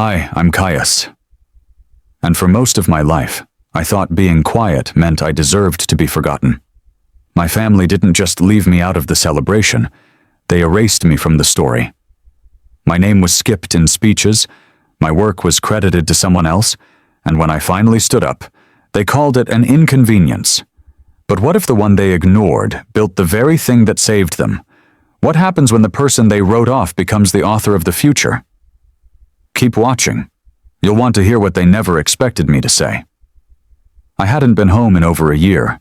Hi, I'm Caius. And for most of my life, I thought being quiet meant I deserved to be forgotten. My family didn't just leave me out of the celebration, they erased me from the story. My name was skipped in speeches, my work was credited to someone else, and when I finally stood up, they called it an inconvenience. But what if the one they ignored built the very thing that saved them? What happens when the person they wrote off becomes the author of the future? Keep watching. You'll want to hear what they never expected me to say. I hadn't been home in over a year,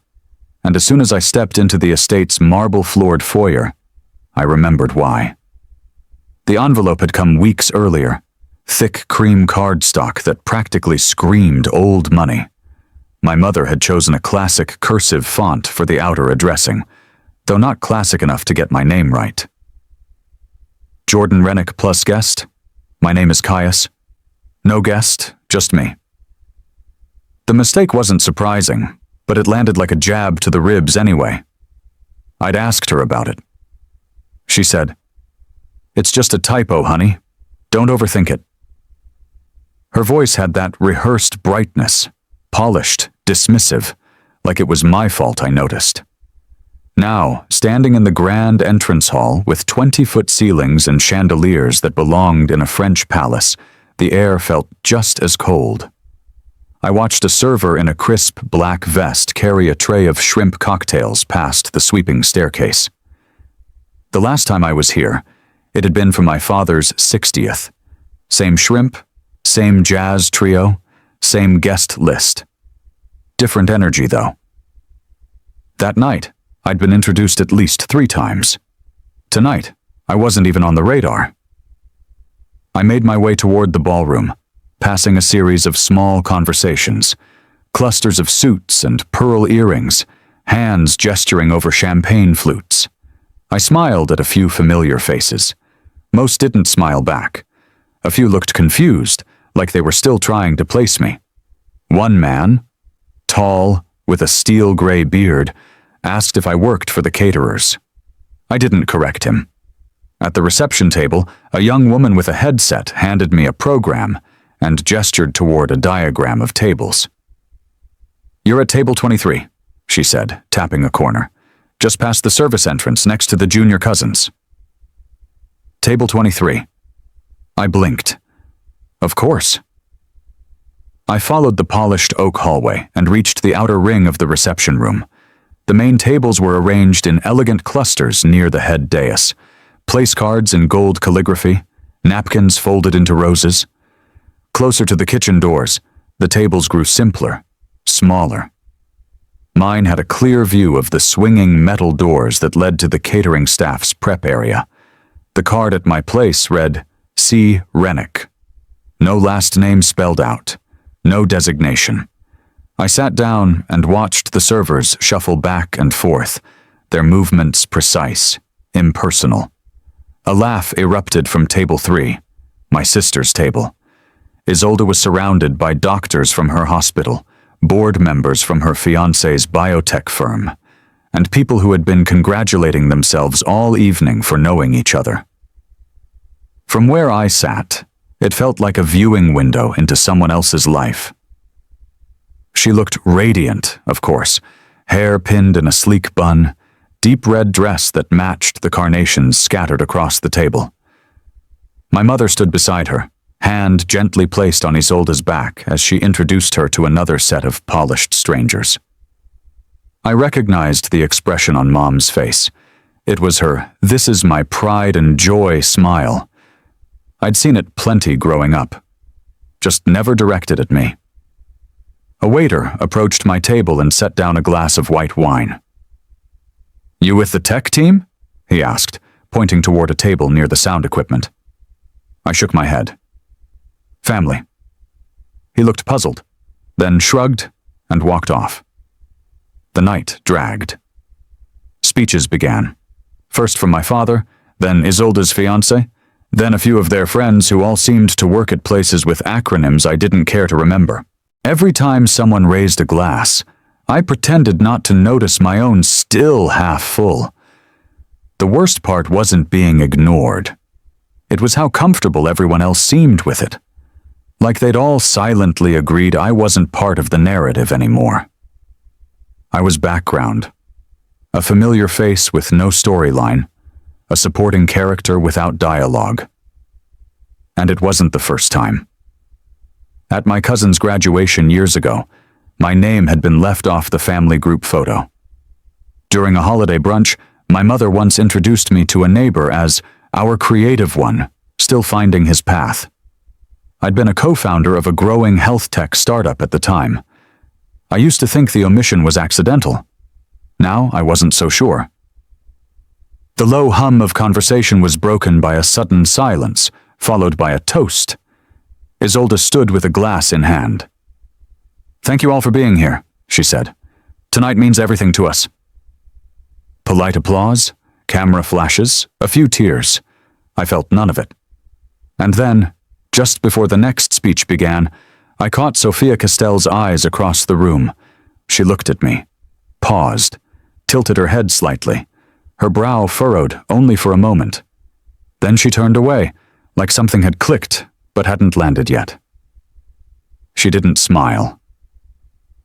and as soon as I stepped into the estate's marble-floored foyer, I remembered why. The envelope had come weeks earlier, thick cream cardstock that practically screamed old money. My mother had chosen a classic cursive font for the outer addressing, though not classic enough to get my name right. Jordan Rennick plus guest. My name is Caius. No guest, just me. The mistake wasn't surprising, but it landed like a jab to the ribs anyway. I'd asked her about it. She said, "It's just a typo, honey. Don't overthink it." Her voice had that rehearsed brightness, polished, dismissive, like it was my fault I noticed. Now, standing in the grand entrance hall with 20-foot ceilings and chandeliers that belonged in a French palace, the air felt just as cold. I watched a server in a crisp black vest carry a tray of shrimp cocktails past the sweeping staircase. The last time I was here, it had been for my father's 60th. Same shrimp, same jazz trio, same guest list. Different energy, though. That night, I'd been introduced at least 3 times. Tonight, I wasn't even on the radar. I made my way toward the ballroom, passing a series of small conversations, clusters of suits and pearl earrings, hands gesturing over champagne flutes. I smiled at a few familiar faces. Most didn't smile back. A few looked confused, like they were still trying to place me. One man, tall, with a steel-gray beard, asked if I worked for the caterers. I didn't correct him. At the reception table, a young woman with a headset handed me a program and gestured toward a diagram of tables. "You're at table 23, she said, tapping a corner, just past the service entrance next to the junior cousins. Table 23. I blinked. Of course. I followed the polished oak hallway and reached the outer ring of the reception room. The main tables were arranged in elegant clusters near the head dais, place cards in gold calligraphy, napkins folded into roses. Closer to the kitchen doors, the tables grew simpler, smaller. Mine had a clear view of the swinging metal doors that led to the catering staff's prep area. The card at my place read, C. Rennick. No last name spelled out, no designation. I sat down and watched the servers shuffle back and forth, their movements precise, impersonal. A laugh erupted from table 3, my sister's table. Isolde was surrounded by doctors from her hospital, board members from her fiancé's biotech firm, and people who had been congratulating themselves all evening for knowing each other. From where I sat, it felt like a viewing window into someone else's life. She looked radiant, of course, hair pinned in a sleek bun, deep red dress that matched the carnations scattered across the table. My mother stood beside her, hand gently placed on Isolde's back as she introduced her to another set of polished strangers. I recognized the expression on Mom's face. It was her "this is my pride and joy" smile. I'd seen it plenty growing up, just never directed at me. A waiter approached my table and set down a glass of white wine. "You with the tech team?" he asked, pointing toward a table near the sound equipment. I shook my head. "Family." He looked puzzled, then shrugged and walked off. The night dragged. Speeches began, first from my father, then Isolde's fiancé, then a few of their friends who all seemed to work at places with acronyms I didn't care to remember. Every time someone raised a glass, I pretended not to notice my own still half full. The worst part wasn't being ignored. It was how comfortable everyone else seemed with it. like they'd all silently agreed I wasn't part of the narrative anymore. I was background, a familiar face with no storyline, a supporting character without dialogue. And it wasn't the first time. At my cousin's graduation years ago, my name had been left off the family group photo. During a holiday brunch, my mother once introduced me to a neighbor as our creative one, still finding his path. I'd been a co-founder of a growing health tech startup at the time. I used to think the omission was accidental. Now I wasn't so sure. The low hum of conversation was broken by a sudden silence, followed by a toast. Isolde stood with a glass in hand. "Thank you all for being here," she said. "Tonight means everything to us." Polite applause, camera flashes, a few tears. I felt none of it. And then, just before the next speech began, I caught Sophia Castell's eyes across the room. She looked at me, paused, tilted her head slightly, her brow furrowed only for a moment. Then she turned away, like something had clicked but hadn't landed yet. She didn't smile,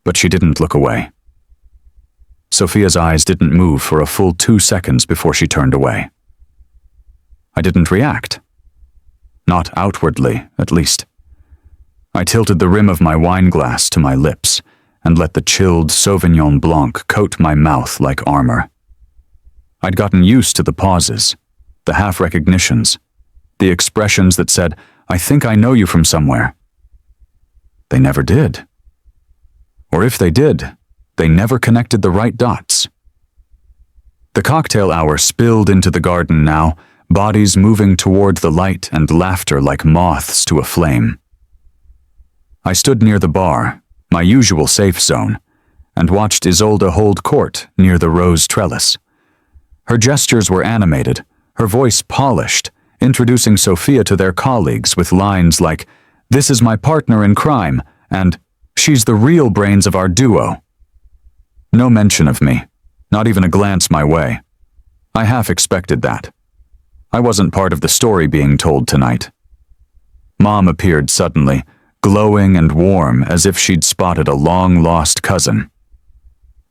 but she didn't look away. Sophia's eyes didn't move for a full 2 seconds before she turned away. I didn't react. Not outwardly, at least. I tilted the rim of my wine glass to my lips and let the chilled Sauvignon Blanc coat my mouth like armor. I'd gotten used to the pauses, the half-recognitions, the expressions that said, "I think I know you from somewhere." They never did. Or if they did, they never connected the right dots. The cocktail hour spilled into the garden now, bodies moving toward the light and laughter like moths to a flame. I stood near the bar, my usual safe zone, and watched Isolde hold court near the rose trellis. Her gestures were animated, her voice polished, introducing Sophia to their colleagues with lines like, "This is my partner in crime," and "She's the real brains of our duo." No mention of me, not even a glance my way. I half expected that. I wasn't part of the story being told tonight. Mom appeared suddenly, glowing and warm as if she'd spotted a long-lost cousin.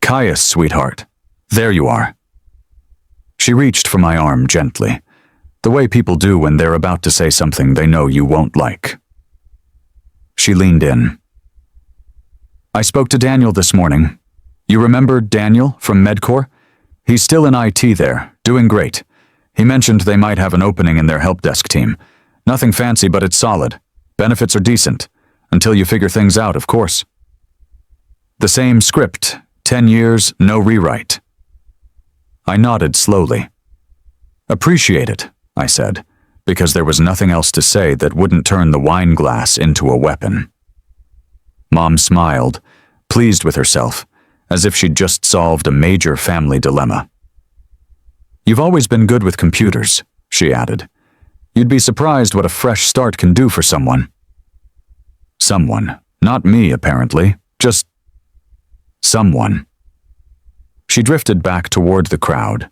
"Caius, sweetheart, there you are." She reached for my arm gently, the way people do when they're about to say something they know you won't like. She leaned in. "I spoke to Daniel this morning. You remember Daniel from MedCorp? He's still in IT there, doing great. He mentioned they might have an opening in their help desk team. Nothing fancy, but it's solid. Benefits are decent. Until you figure things out, of course." The same script, 10 years, no rewrite. I nodded slowly. "Appreciate it," I said, because there was nothing else to say that wouldn't turn the wine glass into a weapon. Mom smiled, pleased with herself, as if she'd just solved a major family dilemma. "You've always been good with computers," she added. "You'd be surprised what a fresh start can do for someone." Someone, not me apparently, just someone. She drifted back toward the crowd.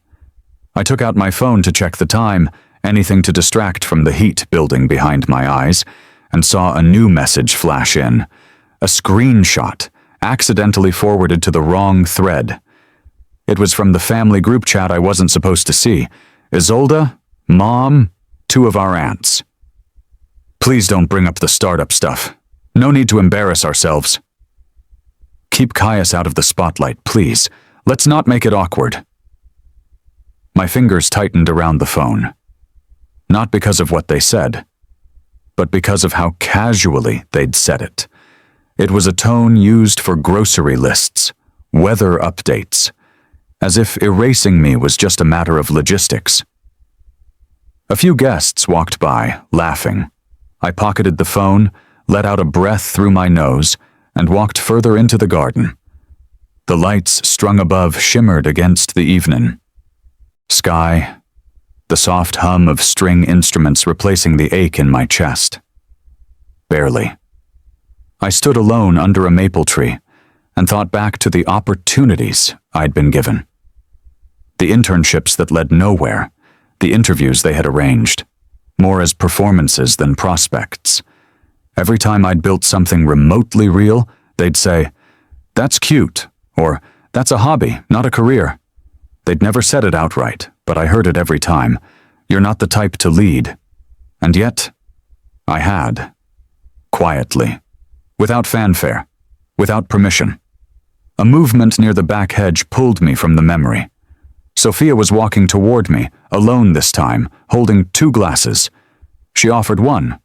I took out my phone to check the time, anything to distract from the heat building behind my eyes, and saw a new message flash in. A screenshot, accidentally forwarded to the wrong thread. It was from the family group chat I wasn't supposed to see. Isolde, Mom, 2 of our aunts. "Please don't bring up the startup stuff. No need to embarrass ourselves. Keep Caius out of the spotlight, please. Let's not make it awkward." My fingers tightened around the phone. Not because of what they said, but because of how casually they'd said it. It was a tone used for grocery lists, weather updates, as if erasing me was just a matter of logistics. A few guests walked by, laughing. I pocketed the phone, let out a breath through my nose, and walked further into the garden. The lights strung above shimmered against the evening. Sky, the soft hum of string instruments replacing the ache in my chest. Barely. I stood alone under a maple tree and thought back to the opportunities I'd been given. The internships that led nowhere, the interviews they had arranged, more as performances than prospects. Every time I'd built something remotely real, they'd say, "That's cute," or "That's a hobby, not a career." They'd never said it outright, but I heard it every time. "You're not the type to lead." And yet, I had. Quietly. Without fanfare. Without permission. A movement near the back hedge pulled me from the memory. Sophia was walking toward me, alone this time, holding 2 glasses. She offered one.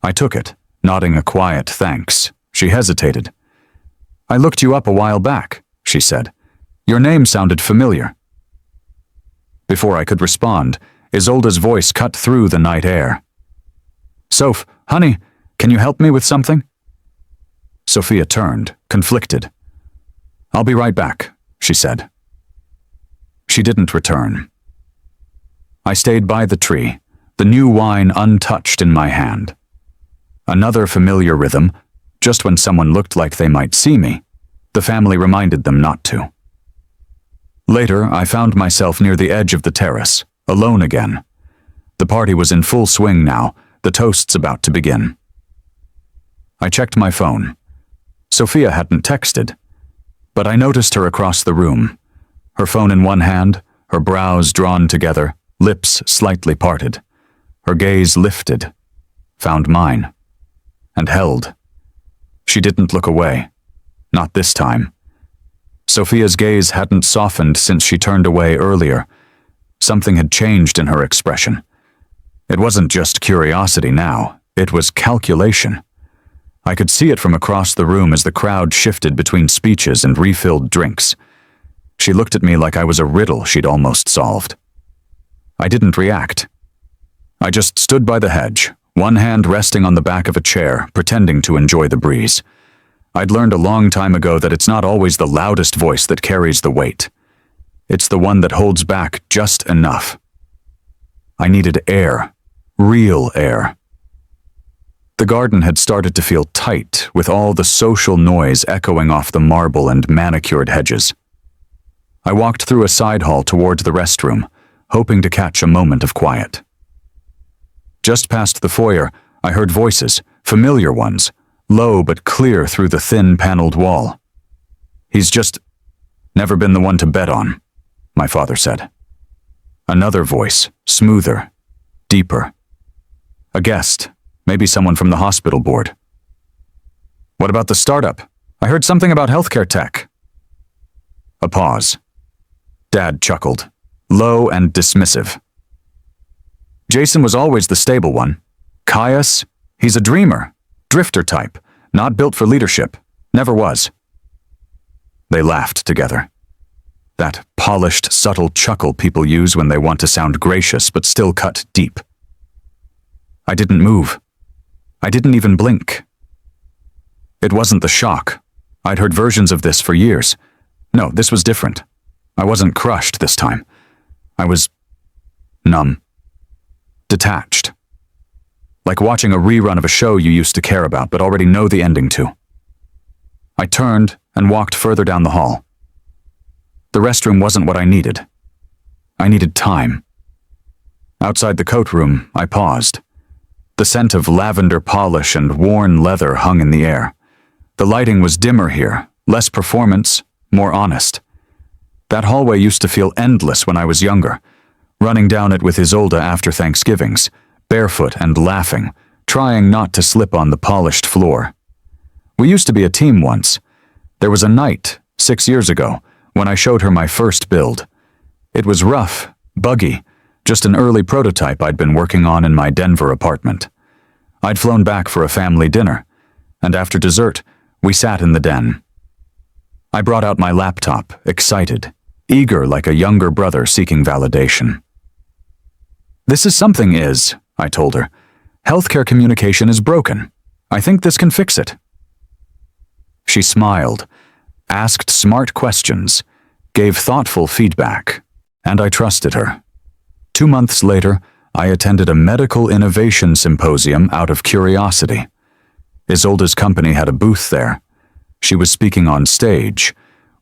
I took it, nodding a quiet thanks. She hesitated. "I looked you up a while back," she said. "Your name sounded familiar." Before I could respond, Isolde's voice cut through the night air. "Soph, honey, can you help me with something?" Sophia turned, conflicted. "I'll be right back," she said. She didn't return. I stayed by the tree, the new wine untouched in my hand. Another familiar rhythm, just when someone looked like they might see me, the family reminded them not to. Later, I found myself near the edge of the terrace, alone again. The party was in full swing now, the toasts about to begin. I checked my phone. Sophia hadn't texted, but I noticed her across the room, her phone in one hand, her brows drawn together, lips slightly parted. Her gaze lifted, found mine, and held. She didn't look away. Not this time. Sophia's gaze hadn't softened since she turned away earlier. Something had changed in her expression. It wasn't just curiosity now, it was calculation. I could see it from across the room as the crowd shifted between speeches and refilled drinks. She looked at me like I was a riddle she'd almost solved. I didn't react. I just stood by the hedge, one hand resting on the back of a chair, pretending to enjoy the breeze. I'd learned a long time ago that it's not always the loudest voice that carries the weight. It's the one that holds back just enough. I needed air, real air. The garden had started to feel tight, with all the social noise echoing off the marble and manicured hedges. I walked through a side hall toward the restroom, hoping to catch a moment of quiet. Just past the foyer, I heard voices, familiar ones, low but clear through the thin paneled wall. "He's just never been the one to bet on," my father said. Another voice, smoother, deeper. A guest, maybe someone from the hospital board. "What about the startup? I heard something about healthcare tech." A pause. Dad chuckled, low and dismissive. "Jason was always the stable one. Caius, he's a dreamer, drifter type, not built for leadership, never was." They laughed together. That polished, subtle chuckle people use when they want to sound gracious but still cut deep. I didn't move. I didn't even blink. It wasn't the shock. I'd heard versions of this for years. No, this was different. I wasn't crushed this time. I was numb. Detached. Like watching a rerun of a show you used to care about but already know the ending to. I turned and walked further down the hall. The restroom wasn't what I needed. I needed time. Outside the coat room, I paused. The scent of lavender polish and worn leather hung in the air. The lighting was dimmer here, less performance, more honest. That hallway used to feel endless when I was younger, running down it with Isolde after Thanksgivings, barefoot and laughing, trying not to slip on the polished floor. We used to be a team once. There was a night, 6 years ago, when I showed her my first build. It was rough, buggy, just an early prototype I'd been working on in my Denver apartment. I'd flown back for a family dinner, and after dessert, we sat in the den. I brought out my laptop, excited, eager like a younger brother seeking validation. "This is something, I told her. "Healthcare communication is broken. I think this can fix it." She smiled, asked smart questions, gave thoughtful feedback, and I trusted her. 2 months later, I attended a medical innovation symposium out of curiosity. Isolde's company had a booth there. She was speaking on stage,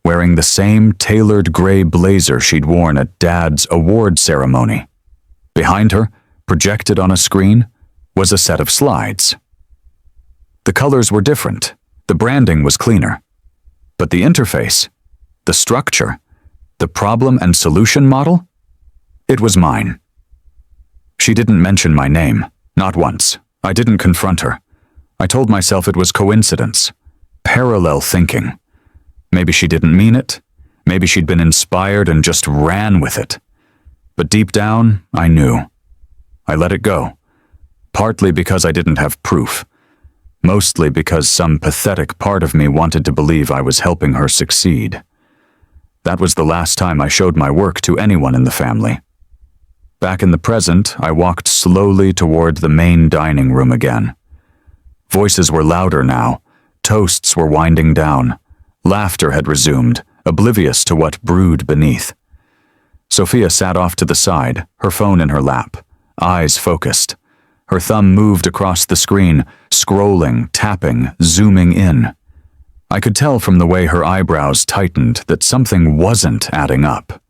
wearing the same tailored gray blazer she'd worn at Dad's award ceremony. Behind her, projected on a screen, was a set of slides. The colors were different. The branding was cleaner. But the interface, the structure, the problem and solution model? It was mine. She didn't mention my name, not once. I didn't confront her. I told myself it was coincidence, parallel thinking. Maybe she didn't mean it. Maybe she'd been inspired and just ran with it. But deep down, I knew. I let it go, partly because I didn't have proof, mostly because some pathetic part of me wanted to believe I was helping her succeed. That was the last time I showed my work to anyone in the family. Back in the present, I walked slowly toward the main dining room again. Voices were louder now. Toasts were winding down. Laughter had resumed, oblivious to what brewed beneath. Sophia sat off to the side, her phone in her lap, eyes focused. Her thumb moved across the screen, scrolling, tapping, zooming in. I could tell from the way her eyebrows tightened that something wasn't adding up.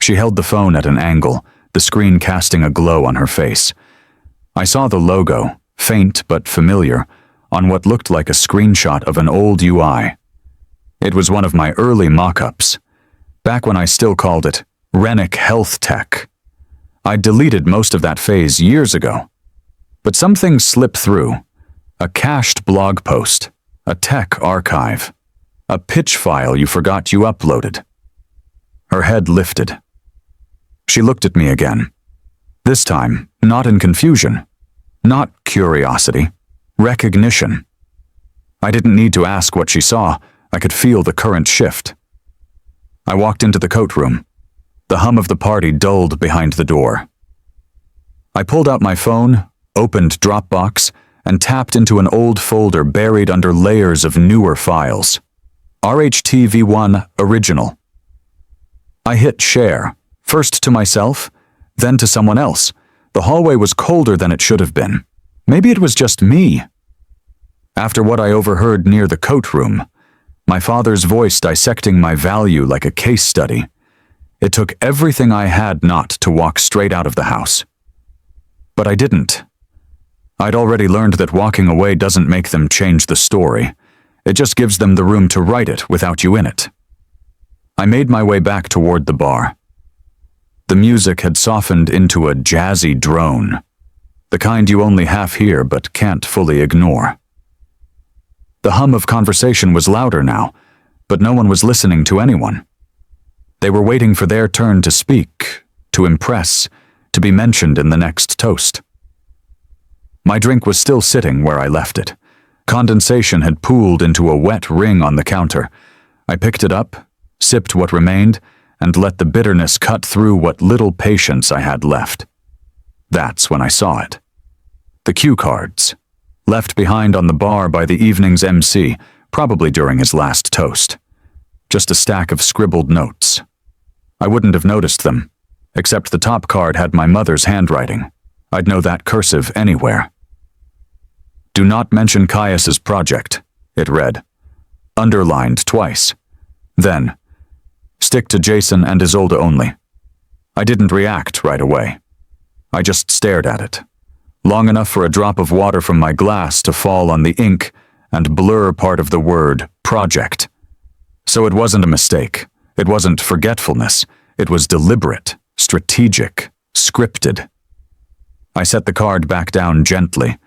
She held the phone at an angle, the screen casting a glow on her face. I saw the logo, faint but familiar, on what looked like a screenshot of an old UI. It was one of my early mock-ups, back when I still called it Rennick Health Tech. I'd deleted most of that phase years ago. But something slipped through. A cached blog post, a tech archive, a pitch file you forgot you uploaded. Her head lifted. She looked at me again. This time, not in confusion, not curiosity, recognition. I didn't need to ask what she saw. I could feel the current shift. I walked into the coat room. The hum of the party dulled behind the door. I pulled out my phone, opened Dropbox, and tapped into an old folder buried under layers of newer files. RHTV1 Original. I hit share, first to myself, then to someone else. The hallway was colder than it should have been. Maybe it was just me. After what I overheard near the coat room, my father's voice dissecting my value like a case study, it took everything I had not to walk straight out of the house. But I didn't. I'd already learned that walking away doesn't make them change the story. It just gives them the room to write it without you in it. I made my way back toward the bar. The music had softened into a jazzy drone, the kind you only half hear but can't fully ignore. The hum of conversation was louder now, but no one was listening to anyone. They were waiting for their turn to speak, to impress, to be mentioned in the next toast. My drink was still sitting where I left it. Condensation had pooled into a wet ring on the counter. I picked it up, sipped what remained, and let the bitterness cut through what little patience I had left. That's when I saw it. The cue cards, left behind on the bar by the evening's MC, probably during his last toast. Just a stack of scribbled notes. I wouldn't have noticed them, except the top card had my mother's handwriting. I'd know that cursive anywhere. Do not mention Caius's project, it read, underlined twice. Then, stick to Jason and Isolde only. I didn't react right away. I just stared at it, long enough for a drop of water from my glass to fall on the ink and blur part of the word project. So it wasn't a mistake. It wasn't forgetfulness. It was deliberate, strategic, scripted. I set the card back down gently.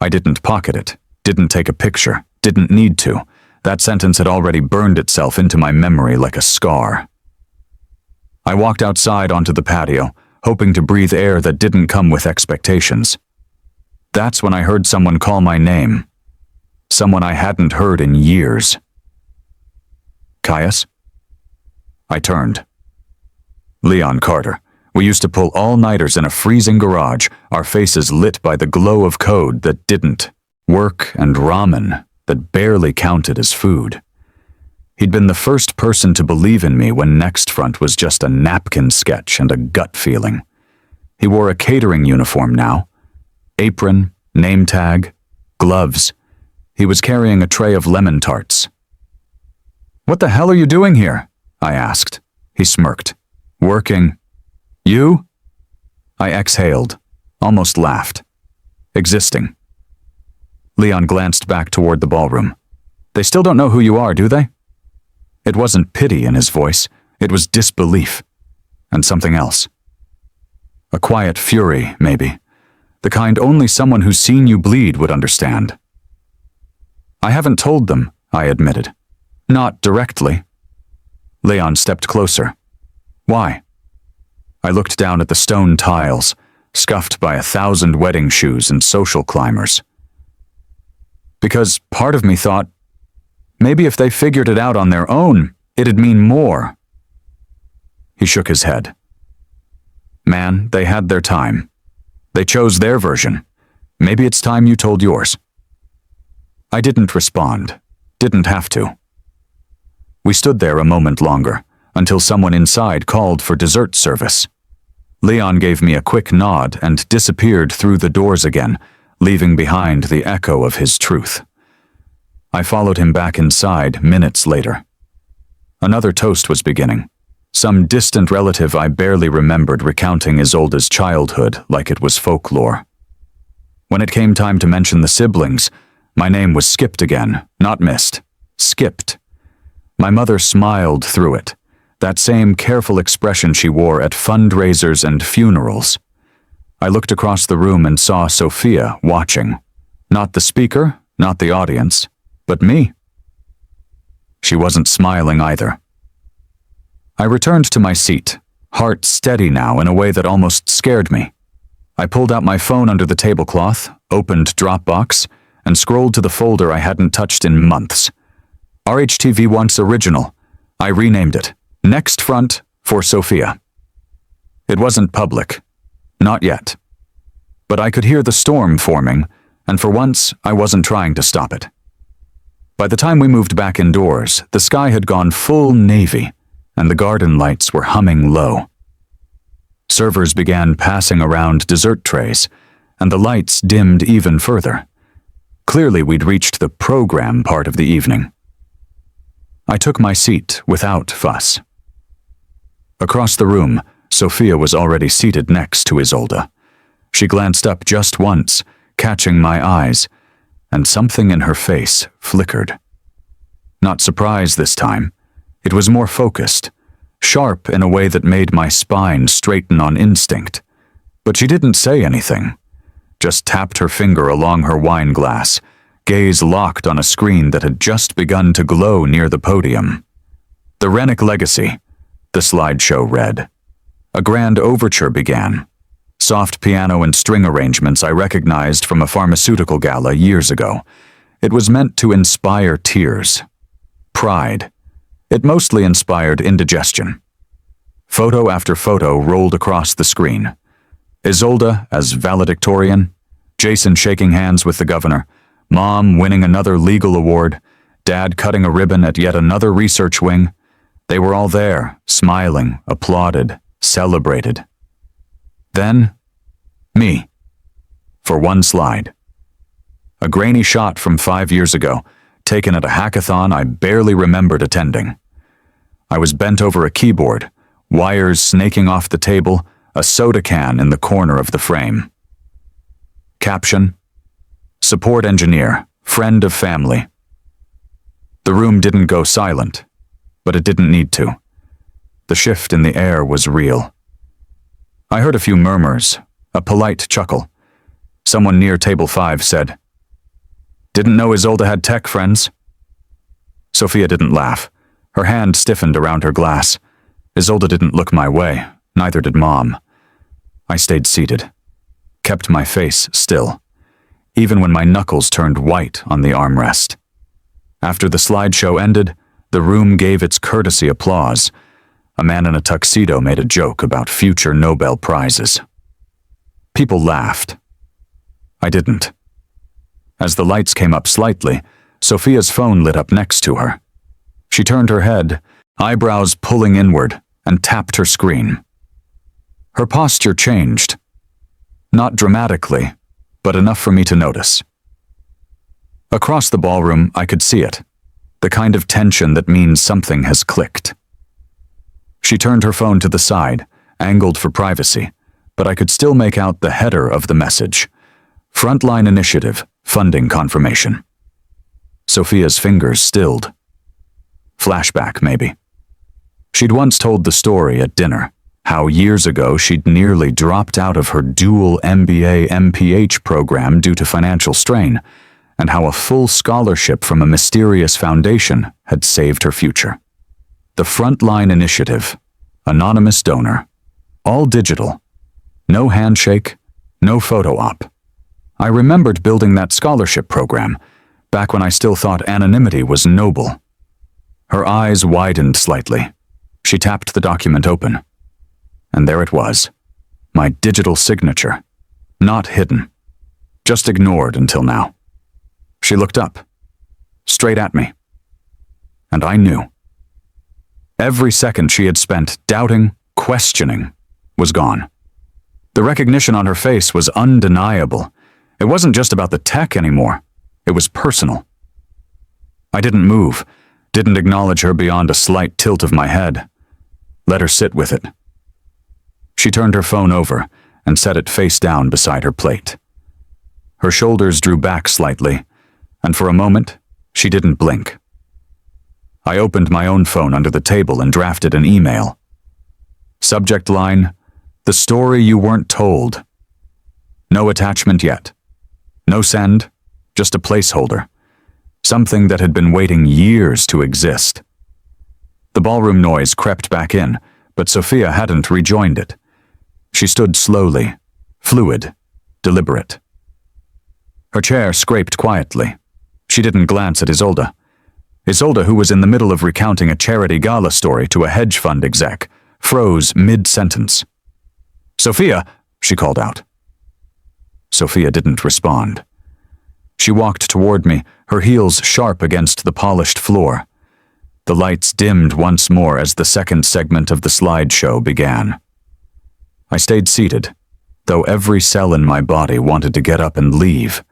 I didn't pocket it, didn't take a picture, didn't need to. That sentence had already burned itself into my memory like a scar. I walked outside onto the patio, hoping to breathe air that didn't come with expectations. That's when I heard someone call my name. Someone I hadn't heard in years. Caius? I turned. Leon Carter. We used to pull all-nighters in a freezing garage, our faces lit by the glow of code that didn't. Work and ramen that barely counted as food. He'd been the first person to believe in me when Next Front was just a napkin sketch and a gut feeling. He wore a catering uniform now. Apron, name tag, gloves. He was carrying a tray of lemon tarts. "What the hell are you doing here?" I asked. He smirked. "Working." "You?" I exhaled, almost laughed. "Existing." Leon glanced back toward the ballroom. They still don't know who you are, do they? It wasn't pity in his voice. It was disbelief. And something else. A quiet fury, maybe. The kind only someone who's seen you bleed would understand. I haven't told them, I admitted. Not directly. Leon stepped closer. Why? I looked down at the stone tiles, scuffed by 1,000 wedding shoes and social climbers. Because part of me thought, maybe if they figured it out on their own, it'd mean more. He shook his head. Man, they had their time. They chose their version. Maybe it's time you told yours. I didn't respond. Didn't have to. We stood there a moment longer, until someone inside called for dessert service. Leon gave me a quick nod and disappeared through the doors again, leaving behind the echo of his truth. I followed him back inside minutes later. Another toast was beginning. Some distant relative I barely remembered recounting Isolde's childhood like it was folklore. When it came time to mention the siblings, my name was skipped again, not missed. Skipped. My mother smiled through it, that same careful expression she wore at fundraisers and funerals. I looked across the room and saw Sophia watching. Not the speaker, not the audience, but me. She wasn't smiling either. I returned to my seat, heart steady now in a way that almost scared me. I pulled out my phone under the tablecloth, opened Dropbox, and scrolled to the folder I hadn't touched in months. RHTV Once Original. I renamed it. Next Front for Sophia. It wasn't public. Not yet. But I could hear the storm forming, and for once I wasn't trying to stop it. By the time we moved back indoors, the sky had gone full navy, and the garden lights were humming low. Servers began passing around dessert trays, and the lights dimmed even further. Clearly we'd reached the program part of the evening. I took my seat without fuss. Across the room, Sophia was already seated next to Isolde. She glanced up just once, catching my eyes, and something in her face flickered. Not surprise this time. It was more focused, sharp in a way that made my spine straighten on instinct. But she didn't say anything, just tapped her finger along her wine glass, gaze locked on a screen that had just begun to glow near the podium. The Rennick Legacy, the slideshow read. A grand overture began. Soft piano and string arrangements I recognized from a pharmaceutical gala years ago. It was meant to inspire tears. Pride. It mostly inspired indigestion. Photo after photo rolled across the screen. Isolde as valedictorian, Jason shaking hands with the governor, Mom winning another legal award, Dad cutting a ribbon at yet another research wing. They were all there, smiling, applauded, celebrated. Then, me. For one slide. A grainy shot from 5 years ago, taken at a hackathon I barely remembered attending. I was bent over a keyboard, wires snaking off the table, a soda can in the corner of the frame. Caption: Support engineer, friend of family. The room didn't go silent, but it didn't need to. The shift in the air was real. I heard a few murmurs, a polite chuckle. Someone near table 5 said, "Didn't know Isolde had tech friends." Sophia didn't laugh. Her hand stiffened around her glass. Isolde didn't look my way, neither did Mom. I stayed seated, kept my face still, even when my knuckles turned white on the armrest. After the slideshow ended, the room gave its courtesy applause. A man in a tuxedo made a joke about future Nobel Prizes. People laughed. I didn't. As the lights came up slightly, Sophia's phone lit up next to her. She turned her head, eyebrows pulling inward, and tapped her screen. Her posture changed. Not dramatically, but enough for me to notice. Across the ballroom, I could see it. The kind of tension that means something has clicked. She turned her phone to the side, angled for privacy, but I could still make out the header of the message. Frontline Initiative, funding confirmation. Sophia's fingers stilled. Flashback, maybe. She'd once told the story at dinner, how years ago she'd nearly dropped out of her dual MBA-MPH program due to financial strain, and how a full scholarship from a mysterious foundation had saved her future. The Frontline Initiative, anonymous donor, all digital, no handshake, no photo op. I remembered building that scholarship program, back when I still thought anonymity was noble. Her eyes widened slightly. She tapped the document open. And there it was, my digital signature, not hidden, just ignored until now. She looked up, straight at me. And I knew. Every second she had spent doubting, questioning, was gone. The recognition on her face was undeniable. It wasn't just about the tech anymore. It was personal. I didn't move, didn't acknowledge her beyond a slight tilt of my head. Let her sit with it. She turned her phone over and set it face down beside her plate. Her shoulders drew back slightly, and for a moment, she didn't blink. I opened my own phone under the table and drafted an email. Subject line, "The story you weren't told." No attachment yet. No send, just a placeholder. Something that had been waiting years to exist. The ballroom noise crept back in, but Sophia hadn't rejoined it. She stood slowly, fluid, deliberate. Her chair scraped quietly. She didn't glance at Isolde. Isolde, who was in the middle of recounting a charity gala story to a hedge fund exec, froze mid-sentence. "Sophia," she called out. Sophia didn't respond. She walked toward me, her heels sharp against the polished floor. The lights dimmed once more as the second segment of the slideshow began. I stayed seated, though every cell in my body wanted to get up and leave,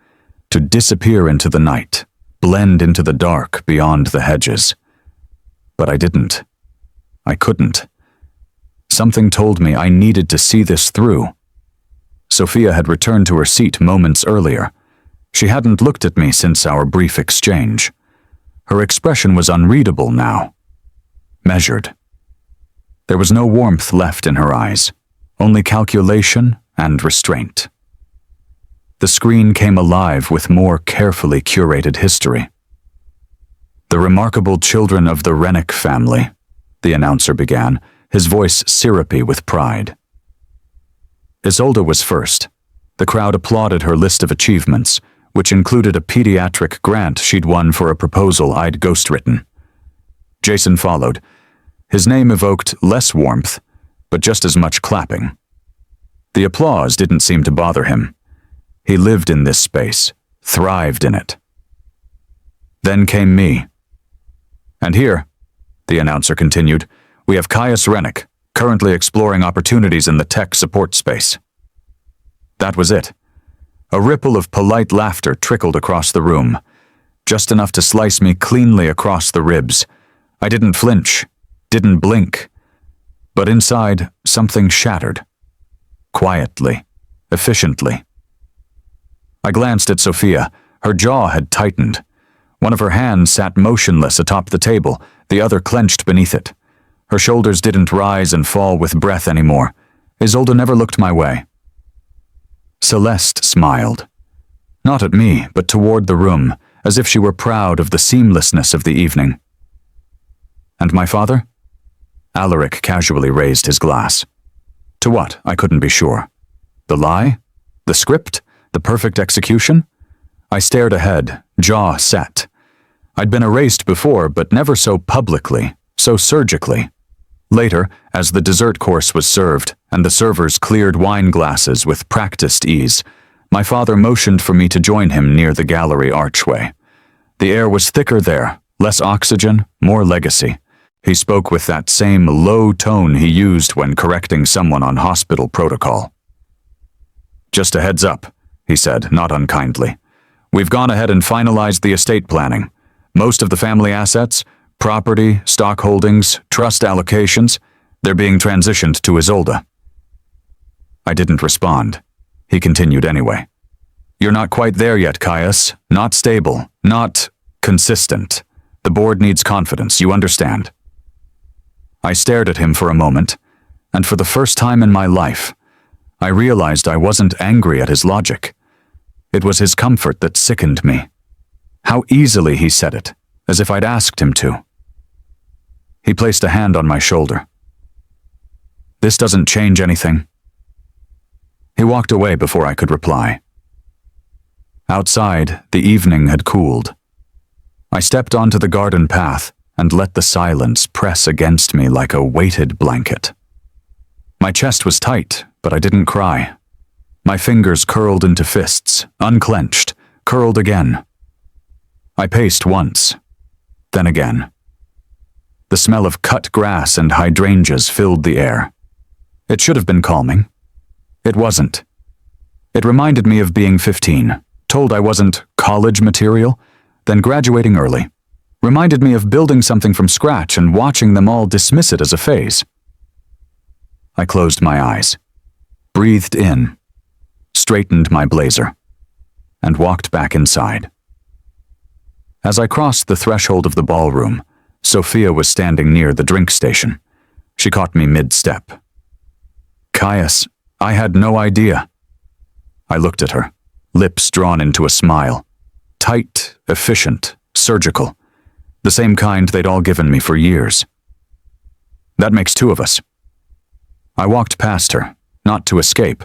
to disappear into the night, blend into the dark beyond the hedges. But I didn't. I couldn't. Something told me I needed to see this through. Sophia had returned to her seat moments earlier. She hadn't looked at me since our brief exchange. Her expression was unreadable now. Measured. There was no warmth left in her eyes, only calculation and restraint. The screen came alive with more carefully curated history. "The remarkable children of the Rennick family," the announcer began, his voice syrupy with pride. Isolde was first. The crowd applauded her list of achievements, which included a pediatric grant she'd won for a proposal I'd ghostwritten. Jason followed. His name evoked less warmth, but just as much clapping. The applause didn't seem to bother him. He lived in this space, thrived in it. Then came me. "And here," the announcer continued, "we have Caius Rennick, currently exploring opportunities in the tech support space." That was it. A ripple of polite laughter trickled across the room, just enough to slice me cleanly across the ribs. I didn't flinch, didn't blink. But inside, something shattered. Quietly, efficiently. I glanced at Sophia. Her jaw had tightened. One of her hands sat motionless atop the table, the other clenched beneath it. Her shoulders didn't rise and fall with breath anymore. Isolde never looked my way. Celeste smiled. Not at me, but toward the room, as if she were proud of the seamlessness of the evening. "And my father?" Alaric casually raised his glass. To what? I couldn't be sure. The lie? The script? The perfect execution? I stared ahead, jaw set. I'd been erased before, but never so publicly, so surgically. Later, as the dessert course was served, and the servers cleared wine glasses with practiced ease, my father motioned for me to join him near the gallery archway. The air was thicker there, less oxygen, more legacy. He spoke with that same low tone he used when correcting someone on hospital protocol. "Just a heads up," he said, not unkindly. "We've gone ahead and finalized the estate planning. Most of the family assets, property, stock holdings, trust allocations, they're being transitioned to Isolde." I didn't respond. He continued anyway. You're not quite there yet, Caius. Not stable. Not consistent. The board needs confidence, you understand. I stared at him for a moment, and for the first time in my life, I realized I wasn't angry at his logic. It was his comfort that sickened me. How easily he said it, as if I'd asked him to. He placed a hand on my shoulder. This doesn't change anything. He walked away before I could reply. Outside, the evening had cooled. I stepped onto the garden path and let the silence press against me like a weighted blanket. My chest was tight, but I didn't cry. My fingers curled into fists, unclenched, curled again. I paced once, then again. The smell of cut grass and hydrangeas filled the air. It should have been calming. It wasn't. It reminded me of being 15, told I wasn't college material, then graduating early. Reminded me of building something from scratch and watching them all dismiss it as a phase. I closed my eyes, breathed in, straightened my blazer, and walked back inside. As I crossed the threshold of the ballroom, Sophia was standing near the drink station. She caught me mid-step. Caius, I had no idea. I looked at her, lips drawn into a smile. Tight, efficient, surgical. The same kind they'd all given me for years. That makes two of us. I walked past her, not to escape,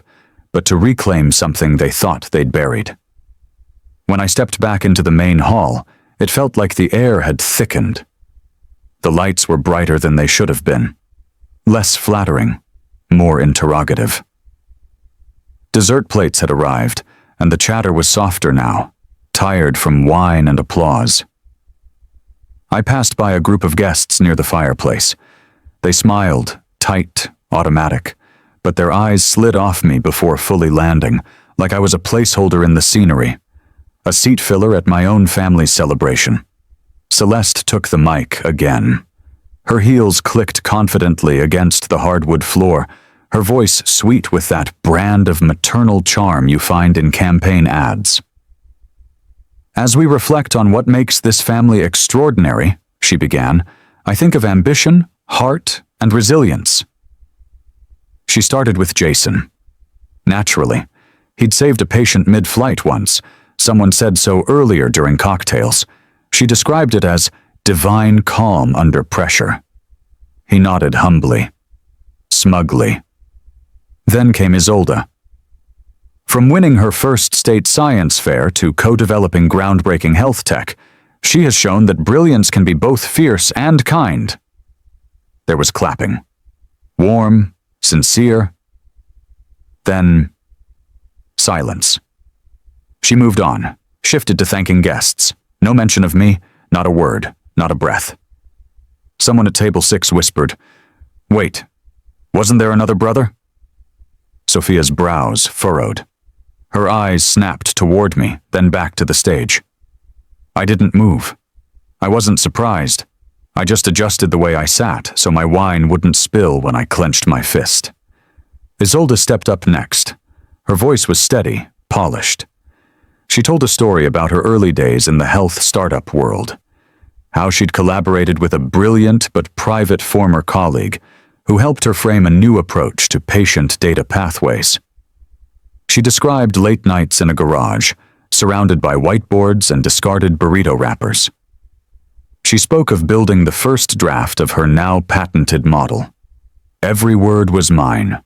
but to reclaim something they thought they'd buried. When I stepped back into the main hall, it felt like the air had thickened. The lights were brighter than they should have been. Less flattering, more interrogative. Dessert plates had arrived, and the chatter was softer now, tired from wine and applause. I passed by a group of guests near the fireplace. They smiled, tight, automatic, but their eyes slid off me before fully landing, like I was a placeholder in the scenery, a seat filler at my own family's celebration. Celeste took the mic again. Her heels clicked confidently against the hardwood floor, her voice sweet with that brand of maternal charm you find in campaign ads. As we reflect on what makes this family extraordinary, she began, I think of ambition, heart, and resilience. She started with Jason. Naturally, he'd saved a patient mid-flight once. Someone said so earlier during cocktails. She described it as divine calm under pressure. He nodded humbly, smugly. Then came Isolde. From winning her first state science fair to co-developing groundbreaking health tech, she has shown that brilliance can be both fierce and kind. There was clapping. Warm, sincere. Then, silence. She moved on, shifted to thanking guests. No mention of me, not a word, not a breath. Someone at table 6 whispered, "Wait, wasn't there another brother?" Sophia's brows furrowed. Her eyes snapped toward me, then back to the stage. I didn't move. I wasn't surprised. I just adjusted the way I sat so my wine wouldn't spill when I clenched my fist. Isolde stepped up next. Her voice was steady, polished. She told a story about her early days in the health startup world. How she'd collaborated with a brilliant but private former colleague who helped her frame a new approach to patient data pathways. She described late nights in a garage, surrounded by whiteboards and discarded burrito wrappers. She spoke of building the first draft of her now patented model. Every word was mine,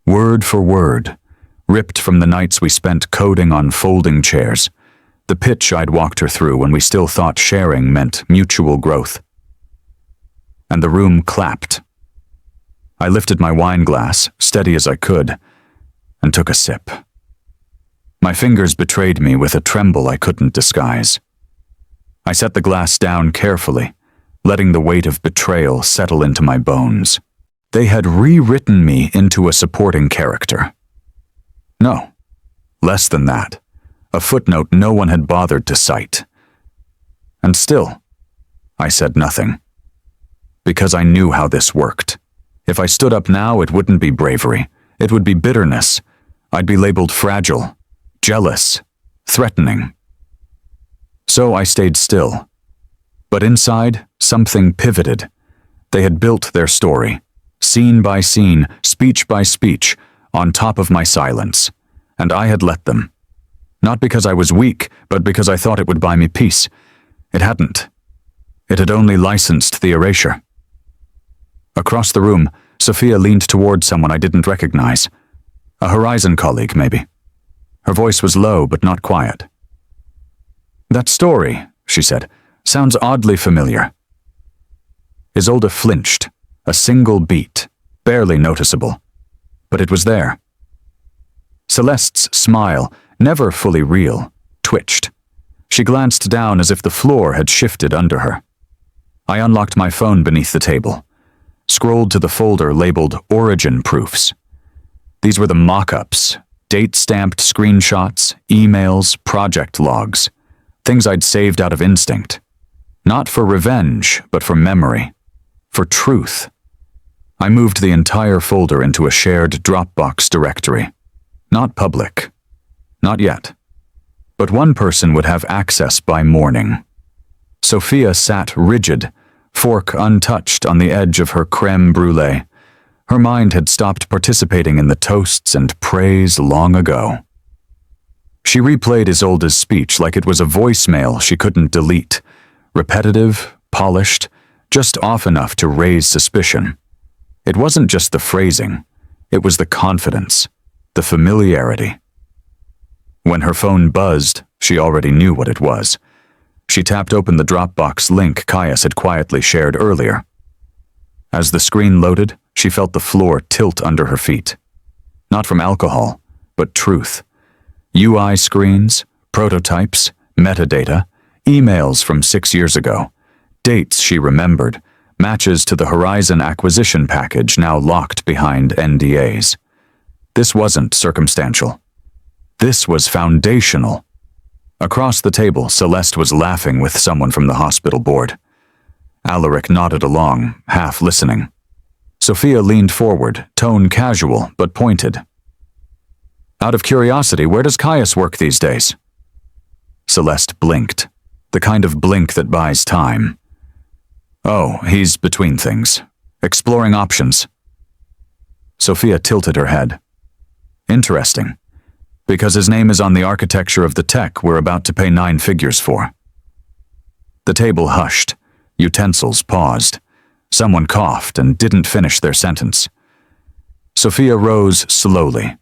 word for word, ripped from the nights we spent coding on folding chairs, the pitch I'd walked her through when we still thought sharing meant mutual growth. And the room clapped. I lifted my wine glass, steady as I could, and took a sip. My fingers betrayed me with a tremble I couldn't disguise. I set the glass down carefully, letting the weight of betrayal settle into my bones. They had rewritten me into a supporting character. No, less than that. A footnote no one had bothered to cite. And still, I said nothing. Because I knew how this worked. If I stood up now, it wouldn't be bravery. It would be bitterness. I'd be labeled fragile, jealous, threatening. So I stayed still. But inside, something pivoted. They had built their story, scene by scene, speech by speech, on top of my silence, and I had let them. Not because I was weak, but because I thought it would buy me peace. It hadn't. It had only licensed the erasure. Across the room, Sophia leaned toward someone I didn't recognize. A Horizon colleague, maybe. Her voice was low, but not quiet. "That story," she said, "sounds oddly familiar." Isolde flinched, a single beat, barely noticeable. But it was there. Celeste's smile, never fully real, twitched. She glanced down as if the floor had shifted under her. I unlocked my phone beneath the table, scrolled to the folder labeled Origin Proofs. These were the mock-ups, date-stamped screenshots, emails, project logs, things I'd saved out of instinct. Not for revenge, but for memory, for truth. I moved the entire folder into a shared Dropbox directory. Not public. Not yet. But one person would have access by morning. Sophia sat rigid, fork untouched on the edge of her crème brûlée. Her mind had stopped participating in the toasts and praise long ago. She replayed Isolde's speech like it was a voicemail she couldn't delete. Repetitive, polished, just off enough to raise suspicion. It wasn't just the phrasing. It was the confidence, the familiarity. When her phone buzzed, she already knew what it was. She tapped open the Dropbox link Caius had quietly shared earlier. As the screen loaded, she felt the floor tilt under her feet. Not from alcohol, but truth. UI screens, prototypes, metadata, emails from 6 years ago, dates she remembered, matches to the Horizon acquisition package now locked behind NDAs. This wasn't circumstantial. This was foundational. Across the table, Celeste was laughing with someone from the hospital board. Alaric nodded along, half listening. Sophia leaned forward, tone casual but pointed. "Out of curiosity, where does Caius work these days?" Celeste blinked, the kind of blink that buys time. "Oh, he's between things, exploring options." Sophia tilted her head. "Interesting, because his name is on the architecture of the tech we're about to pay 9 figures for." The table hushed, utensils paused. Someone coughed and didn't finish their sentence. Sophia rose slowly.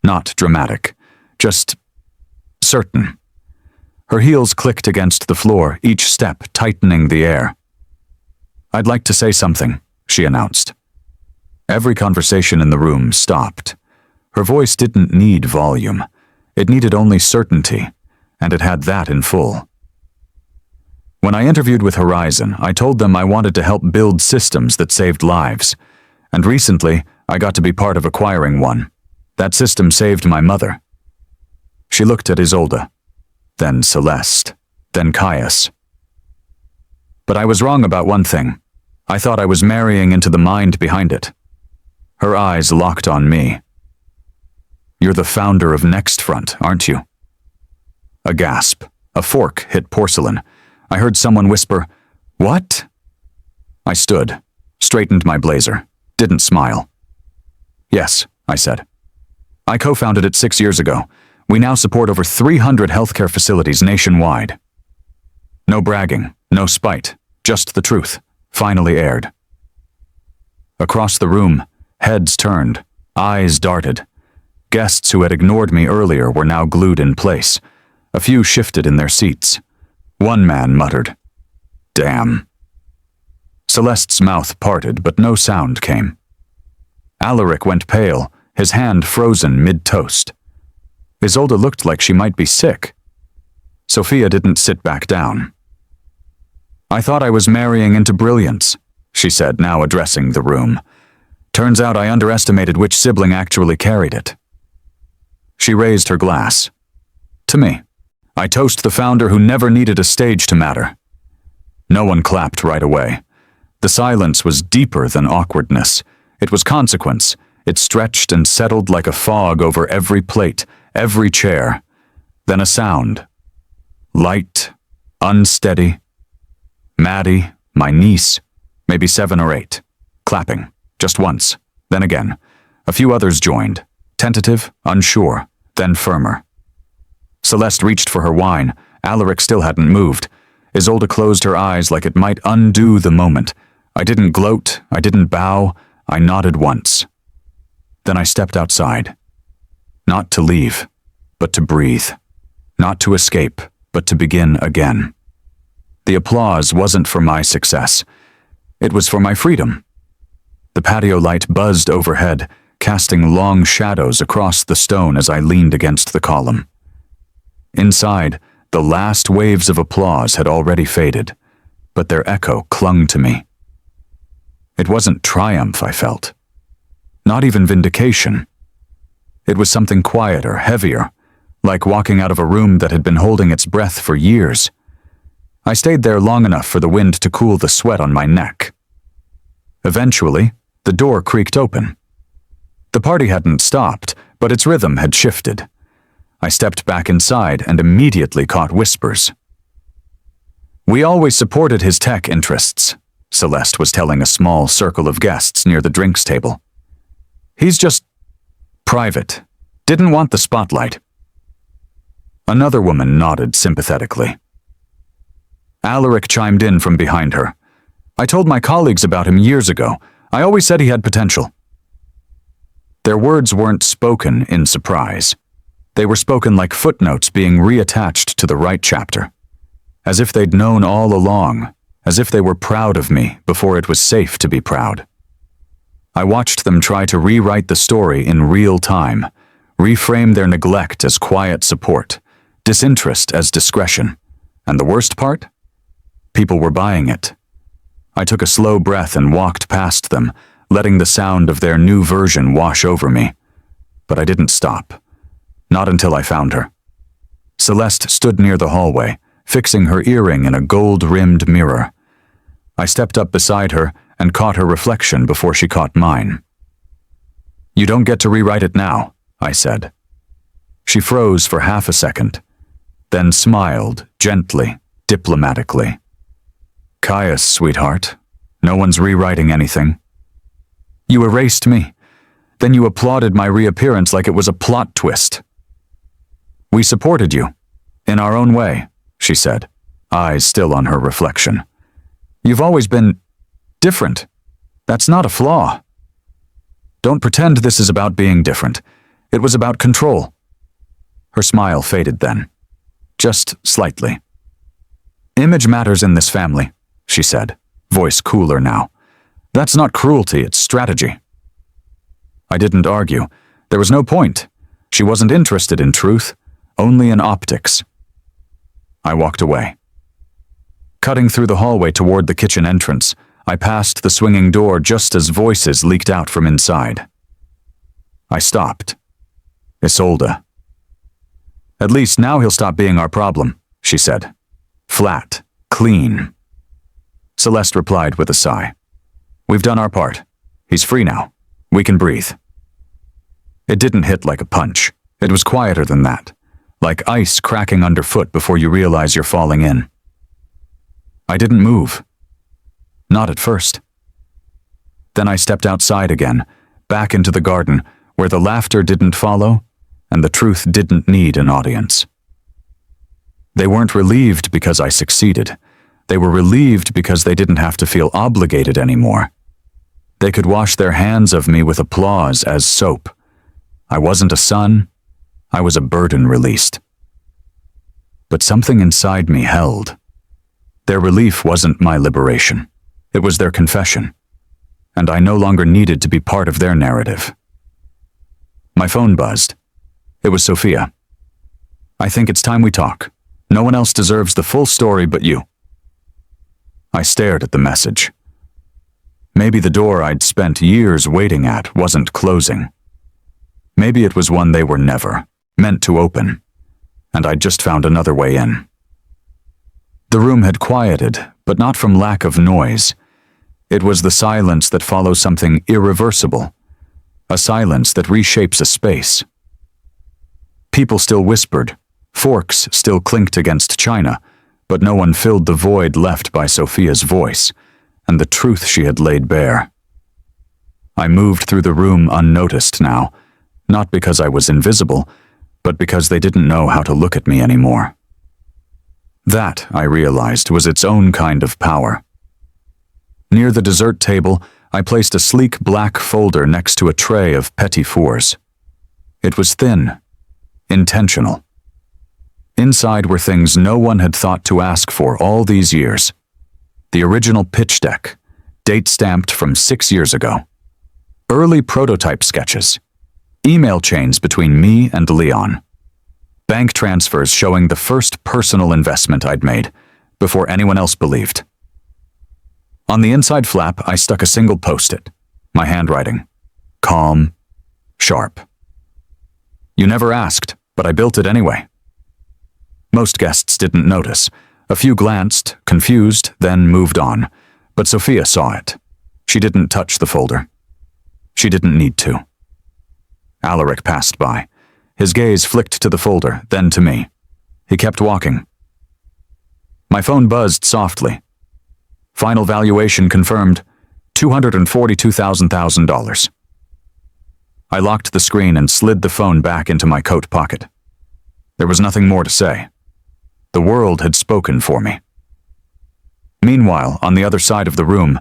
Not dramatic, just certain. Her heels clicked against the floor, each step tightening the air. "I'd like to say something," she announced. Every conversation in the room stopped. Her voice didn't need volume. It needed only certainty, and it had that in full. "When I interviewed with Horizon, I told them I wanted to help build systems that saved lives, and recently I got to be part of acquiring one. That system saved my mother." She looked at Isolde, then Celeste, then Caius. "But I was wrong about one thing. I thought I was marrying into the mind behind it." Her eyes locked on me. "You're the founder of Nextfront, aren't you?" A gasp, a fork hit porcelain. I heard someone whisper, "What?" I stood, straightened my blazer, didn't smile. "Yes," I said. "I co-founded it 6 years ago. We now support over 300 healthcare facilities nationwide." No bragging, no spite, just the truth, finally aired. Across the room, heads turned, eyes darted. Guests who had ignored me earlier were now glued in place. A few shifted in their seats. One man muttered, "Damn." Celeste's mouth parted, but no sound came. Alaric went pale, his hand frozen mid-toast. Isolde looked like she might be sick. Sophia didn't sit back down. "I thought I was marrying into brilliance," she said, now addressing the room. "Turns out I underestimated which sibling actually carried it." She raised her glass. "To me. I toast the founder who never needed a stage to matter." No one clapped right away. The silence was deeper than awkwardness. It was consequence. It stretched and settled like a fog over every plate, every chair. Then a sound. Light, unsteady. Maddie, my niece, maybe 7 or 8, clapping, just once, then again. A few others joined, tentative, unsure, then firmer. Celeste reached for her wine. Alaric still hadn't moved. Isolde closed her eyes like it might undo the moment. I didn't gloat, I didn't bow, I nodded once. Then I stepped outside. Not to leave, but to breathe. Not to escape, but to begin again. The applause wasn't for my success. It was for my freedom. The patio light buzzed overhead, casting long shadows across the stone as I leaned against the column. Inside, the last waves of applause had already faded, but their echo clung to me. It wasn't triumph I felt. Not even vindication. It was something quieter, heavier, like walking out of a room that had been holding its breath for years. I stayed there long enough for the wind to cool the sweat on my neck. Eventually, the door creaked open. The party hadn't stopped, but its rhythm had shifted. I stepped back inside and immediately caught whispers. "We always supported his tech interests," Celeste was telling a small circle of guests near the drinks table. "He's just private. Didn't want the spotlight." Another woman nodded sympathetically. Alaric chimed in from behind her. "I told my colleagues about him years ago. I always said he had potential." Their words weren't spoken in surprise. They were spoken like footnotes being reattached to the right chapter. As if they'd known all along, as if they were proud of me before it was safe to be proud. I watched them try to rewrite the story in real time, reframe their neglect as quiet support, disinterest as discretion. And the worst part? People were buying it. I took a slow breath and walked past them, letting the sound of their new version wash over me. But I didn't stop. Not until I found her. Celeste stood near the hallway, fixing her earring in a gold-rimmed mirror. I stepped up beside her and caught her reflection before she caught mine. "You don't get to rewrite it now," I said. She froze for half a second, then smiled gently, diplomatically. "Caius, sweetheart, no one's rewriting anything. You erased me. Then you applauded my reappearance like it was a plot twist." "We supported you, in our own way," she said, eyes still on her reflection. "You've always been different. That's not a flaw. Don't pretend this is about being different. It was about control." Her smile faded then, just slightly. "Image matters in this family," she said, voice cooler now. "That's not cruelty, it's strategy." I didn't argue. There was no point. She wasn't interested in truth, only in optics. I walked away. Cutting through the hallway toward the kitchen entrance, I passed the swinging door just as voices leaked out from inside. I stopped. Isolde. "At least now he'll stop being our problem," she said. Flat, clean. Celeste replied with a sigh. "We've done our part. He's free now. We can breathe." It didn't hit like a punch. It was quieter than that, like ice cracking underfoot before you realize you're falling in. I didn't move. Not at first. Then I stepped outside again, back into the garden, where the laughter didn't follow, and the truth didn't need an audience. They weren't relieved because I succeeded. They were relieved because they didn't have to feel obligated anymore. They could wash their hands of me with applause as soap. I wasn't a son. I was a burden released. But something inside me held. Their relief wasn't my liberation. It was their confession. And I no longer needed to be part of their narrative. My phone buzzed. It was Sophia. "I think it's time we talk. No one else deserves the full story but you." I stared at the message. Maybe the door I'd spent years waiting at wasn't closing. Maybe it was one they were never meant to open, and I'd just found another way in. The room had quieted, but not from lack of noise. It was the silence that follows something irreversible, a silence that reshapes a space. People still whispered, Forks still clinked against china, but no one filled the void left by Sophia's voice and the truth she had laid bare. I moved through the room unnoticed now, not because I was invisible, but because they didn't know how to look at me anymore. That, I realized, was its own kind of power. Near the dessert table, I placed a sleek black folder next to a tray of petit fours. It was thin, intentional. Inside were things no one had thought to ask for all these years. The original pitch deck, date-stamped from 6 years ago. Early prototype sketches. Email chains between me and Leon. Bank transfers showing the first personal investment I'd made, before anyone else believed. On the inside flap, I stuck a single post-it, my handwriting. Calm, sharp. You never asked, but I built it anyway. Most guests didn't notice. A few glanced, confused, then moved on. But Sophia saw it. She didn't touch the folder. She didn't need to. Alaric passed by. His gaze flicked to the folder, then to me. He kept walking. My phone buzzed softly. Final valuation confirmed, $242,000. I locked the screen and slid the phone back into my coat pocket. There was nothing more to say. The world had spoken for me. Meanwhile, on the other side of the room,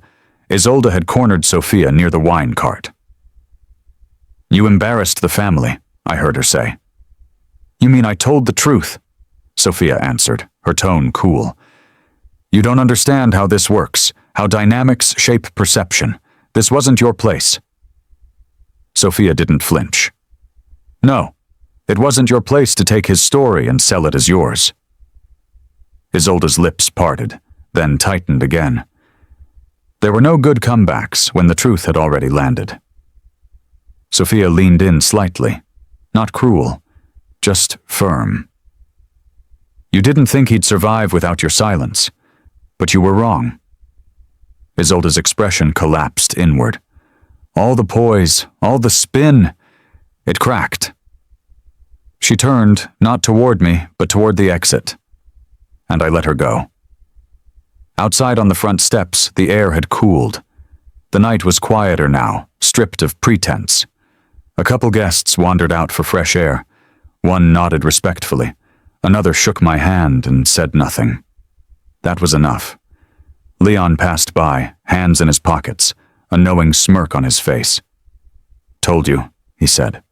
Isolde had cornered Sophia near the wine cart. You embarrassed the family, I heard her say. You mean I told the truth? Sophia answered, her tone cool. You don't understand how this works, how dynamics shape perception. This wasn't your place. Sophia didn't flinch. No, it wasn't your place to take his story and sell it as yours. Isolde's lips parted, then tightened again. There were no good comebacks when the truth had already landed. Sophia leaned in slightly, not cruel, just firm. You didn't think he'd survive without your silence, but you were wrong. Isolde's expression collapsed inward. All the poise, all the spin, it cracked. She turned, not toward me, but toward the exit, and I let her go. Outside on the front steps, the air had cooled. The night was quieter now, stripped of pretense. A couple guests wandered out for fresh air. One nodded respectfully. Another shook my hand and said nothing. That was enough. Leon passed by, hands in his pockets, a knowing smirk on his face. Told you, he said.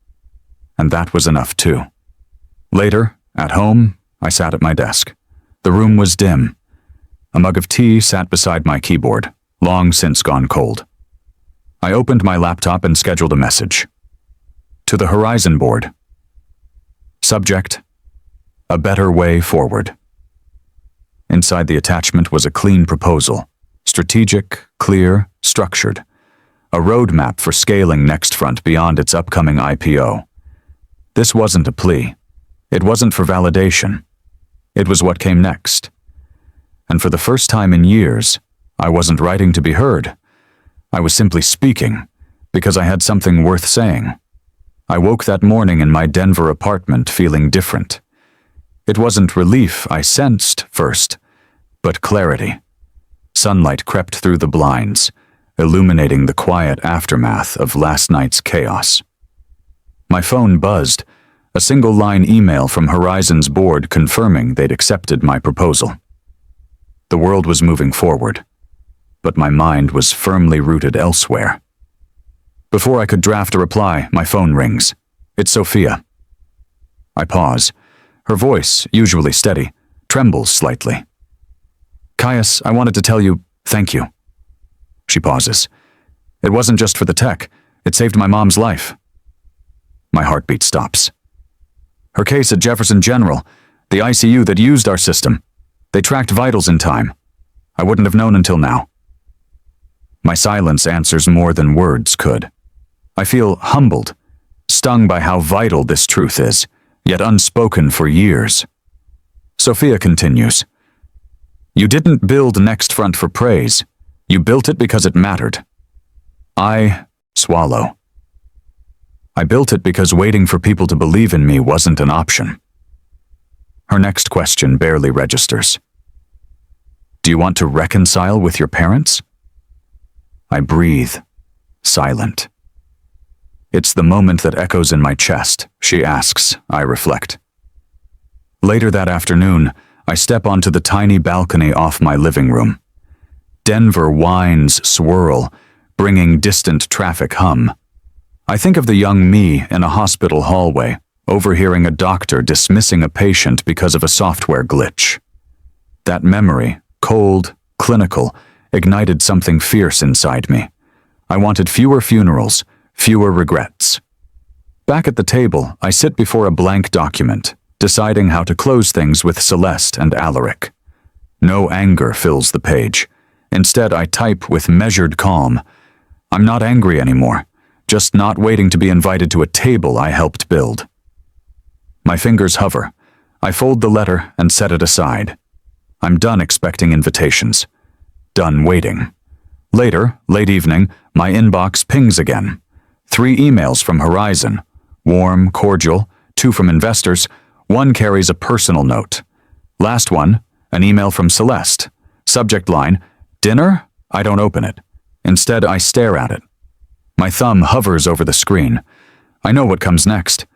And that was enough too. Later, at home, I sat at my desk. The room was dim. A mug of tea sat beside my keyboard, long since gone cold. I opened my laptop and scheduled a message. To the Horizon board. Subject: A better way forward. Inside the attachment was a clean proposal, strategic, clear, structured. A roadmap for scaling Nextfront beyond its upcoming IPO. This wasn't a plea. It wasn't for validation. It was what came next. And for the first time in years, I wasn't writing to be heard. I was simply speaking, because I had something worth saying. I woke that morning in my Denver apartment feeling different. It wasn't relief I sensed first, but clarity. Sunlight crept through the blinds, illuminating the quiet aftermath of last night's chaos. My phone buzzed, a single-line email from Horizon's board confirming they'd accepted my proposal. The world was moving forward, but my mind was firmly rooted elsewhere. Before I could draft a reply, my phone rings. It's Sophia. I pause. Her voice, usually steady, trembles slightly. Caius, I wanted to tell you, thank you. She pauses. It wasn't just for the tech. It saved my mom's life. My heartbeat stops. Her case at Jefferson General, the ICU that used our system. They tracked vitals in time. I wouldn't have known until now. My silence answers more than words could. I feel humbled, stung by how vital this truth is, yet unspoken for years. Sophia continues. You didn't build Nextfront for praise. You built it because it mattered. I swallow. I built it because waiting for people to believe in me wasn't an option. Her next question barely registers. Do you want to reconcile with your parents? I breathe, silent. It's the moment that echoes in my chest, she asks, I reflect. Later that afternoon, I step onto the tiny balcony off my living room. Denver whines swirl, bringing distant traffic hum. I think of the young me in a hospital hallway, overhearing a doctor dismissing a patient because of a software glitch. That memory, cold, clinical, ignited something fierce inside me. I wanted fewer funerals, fewer regrets. Back at the table, I sit before a blank document, deciding how to close things with Celeste and Alaric. No anger fills the page. Instead, I type with measured calm. I'm not angry anymore, just not waiting to be invited to a table I helped build. My fingers hover. I fold the letter and set it aside. I'm done expecting invitations. Done waiting. Later, late evening, my inbox pings again. 3 emails from Horizon. Warm, cordial, 2 from investors, 1 carries a personal note. Last one, an email from Celeste. Subject line, dinner? I don't open it. Instead, I stare at it. My thumb hovers over the screen. I know what comes next.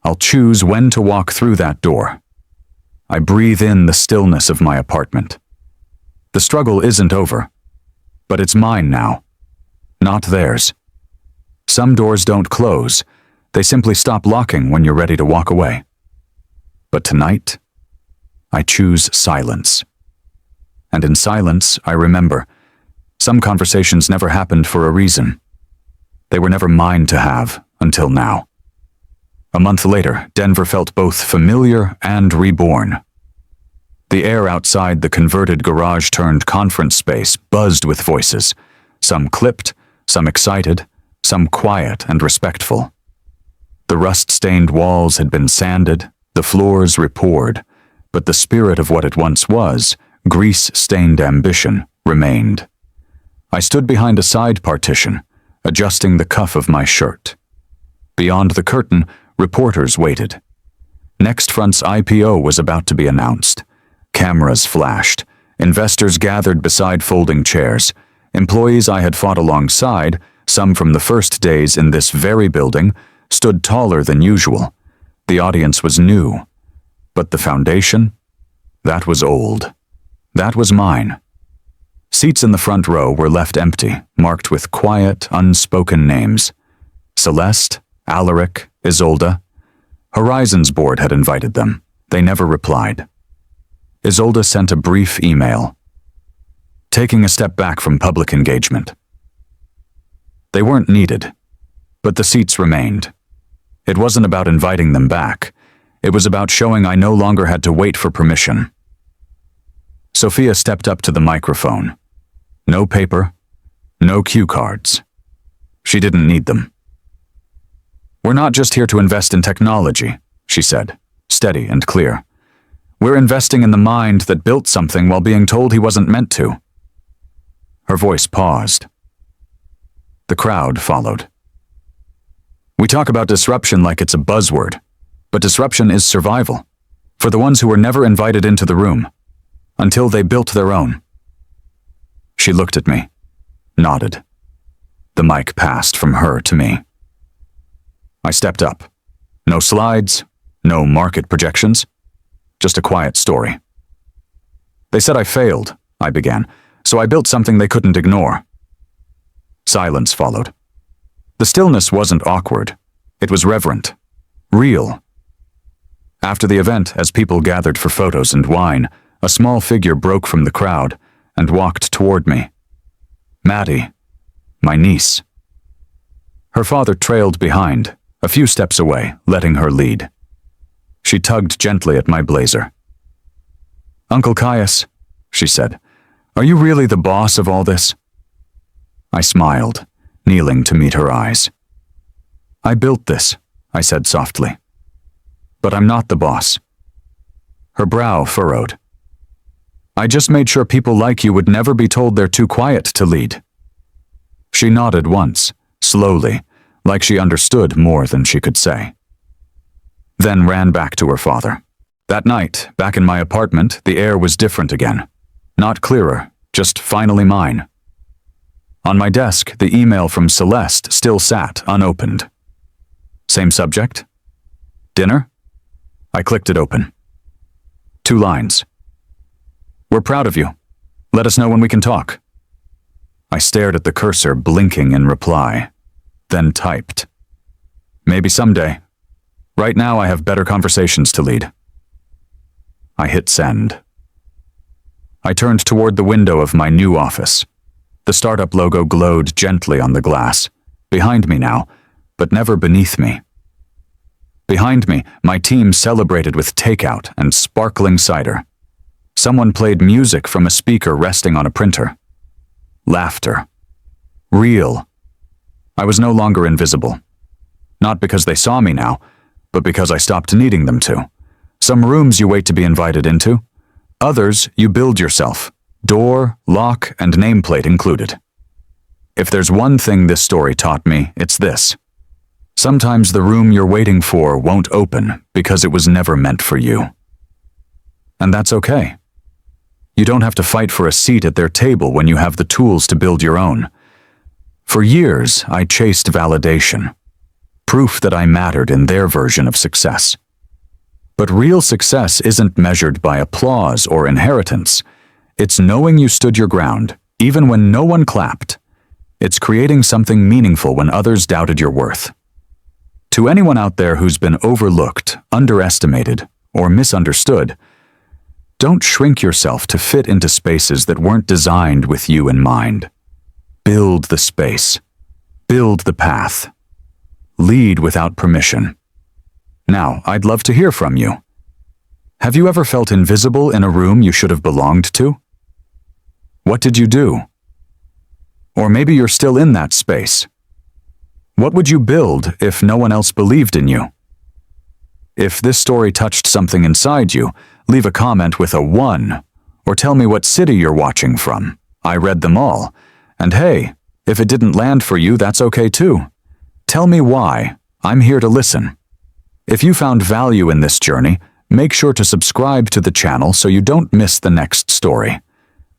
I'll choose when to walk through that door. I breathe in the stillness of my apartment. The struggle isn't over, but it's mine now, not theirs. Some doors don't close. They simply stop locking when you're ready to walk away. But tonight, I choose silence. And in silence, I remember, some conversations never happened for a reason. They were never mine to have until now. A month later, Denver felt both familiar and reborn. The air outside the converted garage-turned-conference space buzzed with voices, some clipped, some excited, some quiet and respectful. The rust-stained walls had been sanded, the floors repoured, but the spirit of what it once was, grease-stained ambition, remained. I stood behind a side partition, adjusting the cuff of my shirt. Beyond the curtain, reporters waited. Nextfront's IPO was about to be announced. Cameras flashed. Investors gathered beside folding chairs. Employees I had fought alongside, some from the first days in this very building, stood taller than usual. The audience was new. But the foundation? That was old. That was mine. Seats in the front row were left empty, marked with quiet, unspoken names. Celeste, Alaric, Isolde. Horizon's board had invited them. They never replied. Isolde sent a brief email, taking a step back from public engagement. They weren't needed, but the seats remained. It wasn't about inviting them back. It was about showing I no longer had to wait for permission. Sophia stepped up to the microphone. No paper, no cue cards. She didn't need them. We're not just here to invest in technology, she said, steady and clear. We're investing in the mind that built something while being told he wasn't meant to. Her voice paused. The crowd followed. We talk about disruption like it's a buzzword, but disruption is survival, for the ones who were never invited into the room, until they built their own. She looked at me, nodded. The mic passed from her to me. I stepped up. No slides, no market projections, just a quiet story. They said I failed, I began, so I built something they couldn't ignore. Silence followed. The stillness wasn't awkward. It was reverent, real. After the event, as people gathered for photos and wine, a small figure broke from the crowd and walked toward me. Maddie, my niece. Her father trailed behind, a few steps away, letting her lead. She tugged gently at my blazer. Uncle Caius, she said, are you really the boss of all this? I smiled, kneeling to meet her eyes. I built this, I said softly. But I'm not the boss. Her brow furrowed. I just made sure people like you would never be told they're too quiet to lead. She nodded once, slowly, like she understood more than she could say. Then ran back to her father. That night, back in my apartment, the air was different again. Not clearer, just finally mine. On my desk, the email from Celeste still sat unopened. Same subject? Dinner? I clicked it open. 2 lines. We're proud of you. Let us know when we can talk. I stared at the cursor, blinking in reply, then typed. Maybe someday. Right now I have better conversations to lead. I hit send. I turned toward the window of my new office. The startup logo glowed gently on the glass, behind me now, but never beneath me. Behind me, my team celebrated with takeout and sparkling cider. Someone played music from a speaker resting on a printer. Laughter. Real. I was no longer invisible. Not because they saw me now, but because I stopped needing them to. Some rooms you wait to be invited into. Others you build yourself. Door, lock, and nameplate included. If there's one thing this story taught me, it's this. Sometimes the room you're waiting for won't open because it was never meant for you. And that's okay. You don't have to fight for a seat at their table when you have the tools to build your own. For years, I chased validation. Proof that I mattered in their version of success. But real success isn't measured by applause or inheritance. It's knowing you stood your ground, even when no one clapped. It's creating something meaningful when others doubted your worth. To anyone out there who's been overlooked, underestimated, or misunderstood, don't shrink yourself to fit into spaces that weren't designed with you in mind. Build the space. Build the path. Lead without permission. Now, I'd love to hear from you. Have you ever felt invisible in a room you should have belonged to? What did you do? Or maybe you're still in that space. What would you build if no one else believed in you? If this story touched something inside you, leave a comment with a 1, or tell me what city you're watching from. I read them all. And hey, if it didn't land for you, that's okay too. Tell me why. I'm here to listen. If you found value in this journey, make sure to subscribe to the channel so you don't miss the next story.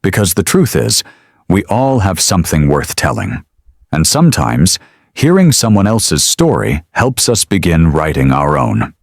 Because the truth is, we all have something worth telling. And sometimes, hearing someone else's story helps us begin writing our own.